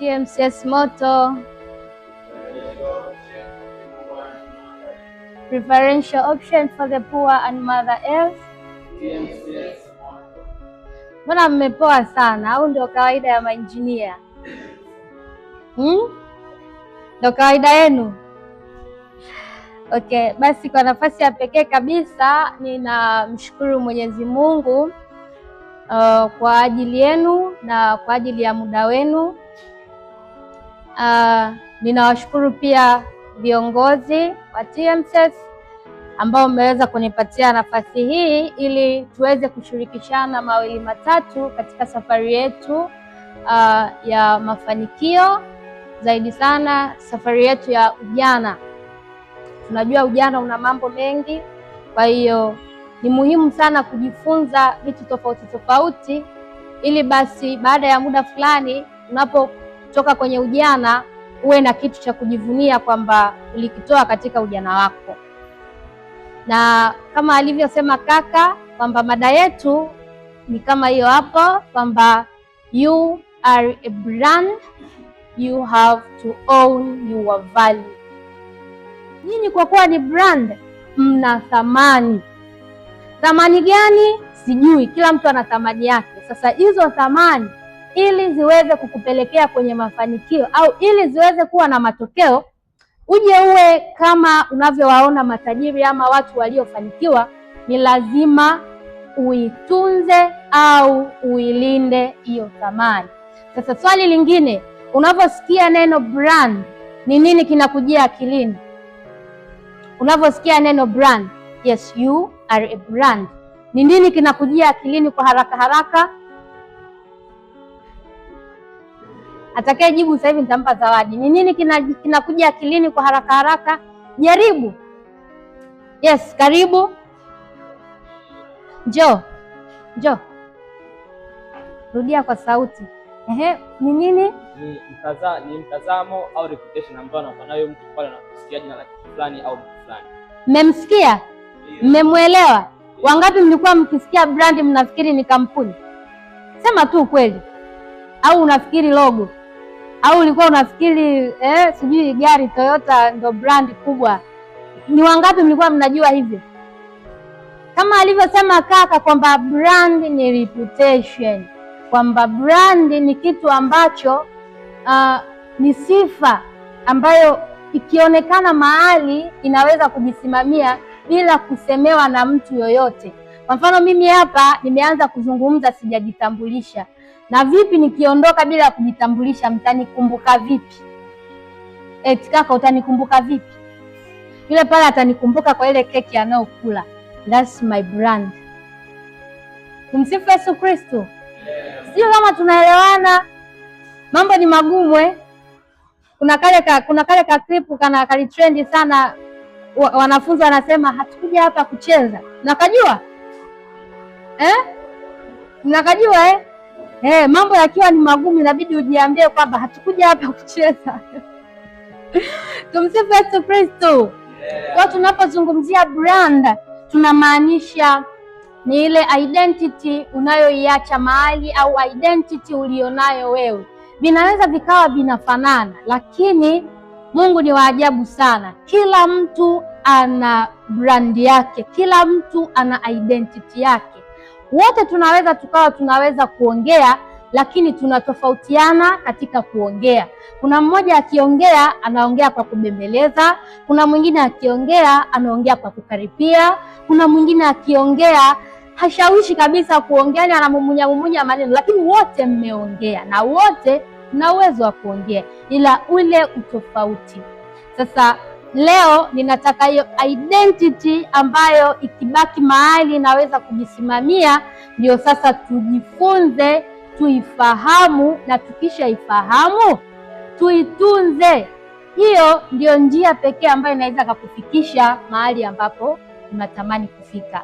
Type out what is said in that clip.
TMCS motto, preferential option for the poor and mother else. Mbona mmepoa sana au ndio kawaida ya mainjinia? Ndio kawaida yenu? Okay, basi kwa nafasi ya pekee kabisa ninamshukuru Mwenyezi Mungu kwa ajili yenu na kwa ajili ya muda wenu. Ninawashukuru pia viongozi wa TMCS ambao mmeweza kunipatia nafasi hii ili tuweze kushirikishana mawili matatu katika safari yetu ya mafanikio, zaidi sana safari yetu ya ujana. Tunajua ujana una mambo mengi, kwa hiyo ni muhimu sana kujifunza vitu tofauti tofauti ili basi baada ya muda fulani unapotoka kwenye ujana uwe na kitu cha kujivunia kwamba ulikitoa katika ujana wako. Na kama alivyosema kaka kwamba mada yetu ni kama hiyo hapo kwamba you are a brand, you have to own your value. Nyinyi kwa kuwa ni brand mna thamani. Thamani gani? Sijui, kila mtu ana thamani yake. Sasa hizo thamani ili ziweze kukupelekea kwenye mafanikio au ili ziweze kuwa na matokeo, uje uwe kama unavyowaona matajiri ama watu waliofanikiwa, ni lazima uitunze au uilinde hiyo thamani. Sasa swali lingine, unaposikia neno brand, ni nini kinakujia akilini? Unaposikia neno brand, yes, you are a brand, ni nini kinakujia akilini kwa haraka haraka? Atakayejibu sasa hivi nitampa zawadi. Ni nini kinakuja akilini kwa haraka haraka? Jaribu. Yes, karibu. Njoo. Rudia kwa sauti. Ni nini? Ni mtazamo au reputation ambayo anakuwa nayo mtu pale anaposikia jina la kitu fulani au mtu fulani. Mmemsikia? Mmemwelewa? Wangapi mlikuwa mkisikia brand mnafikiri ni kampuni? Sema tu ukweli. Au unafikiri logo? Au ulikuwa unafikiri sijui gari Toyota ndo brand kubwa? Ni wangapi mlikuwa mnajua hivyo? Kama alivyosema kaka kwamba brand ni reputation, kwamba brand ni kitu ambacho ni sifa ambayo ikionekana mahali inaweza kujisimamia bila kusemewa na mtu yoyote. Kwa mfano mimi hapa nimeanza kuzungumza sijajitambulisha. Na vipi nikiondoka bila kujitambulisha, mtanikumbuka vipi? Eti kaka utanikumbuka vipi? Yule pale atanikumbuka kwa ile keki anayokula. That's my brand. Tumsifu Yesu Kristo. Sio kama tunaelewana. Mambo ni magumu Kuna kale ka clip kana kalitrendi sana, wanafunzi wanasema hatukuja hapa kucheza. Nakajua? Nakajua mambo yakiwa ni magumu inabidi ujiambie kwamba hatukuja hapa kucheza. Tumsifu Yesu Kristo. Kwa tunapozungumzia brand tunamaanisha ni ile identity unayoiacha mahali au identity ulionayo wewe. Vinaweza vikawa vinafanana, lakini Mungu ni wa ajabu sana. Kila mtu ana brand yake, kila mtu ana identity yake. Wote tunaweza kuongea, lakini tunatofautiana katika kuongea. Kuna mmoja akiongea anaongea kwa kubembeleza, kuna mwingine akiongea anaongea kwa kukaripia, kuna mwingine akiongea hashawishi kabisa kuongea, anamumunya maneno, lakini wote mmeongea na wote mna uwezo wa kuongea, ila ule utofauti. Sasa leo ninataka hiyo identity ambayo ikibaki mahali inaweza kujisimamia, ndio sasa tujifunze, tuifahamu, na tukisha ifahamu tuitunze. Hiyo ndio njia pekee ambayo inaweza kukufikisha mahali ambapo unatamani kufika.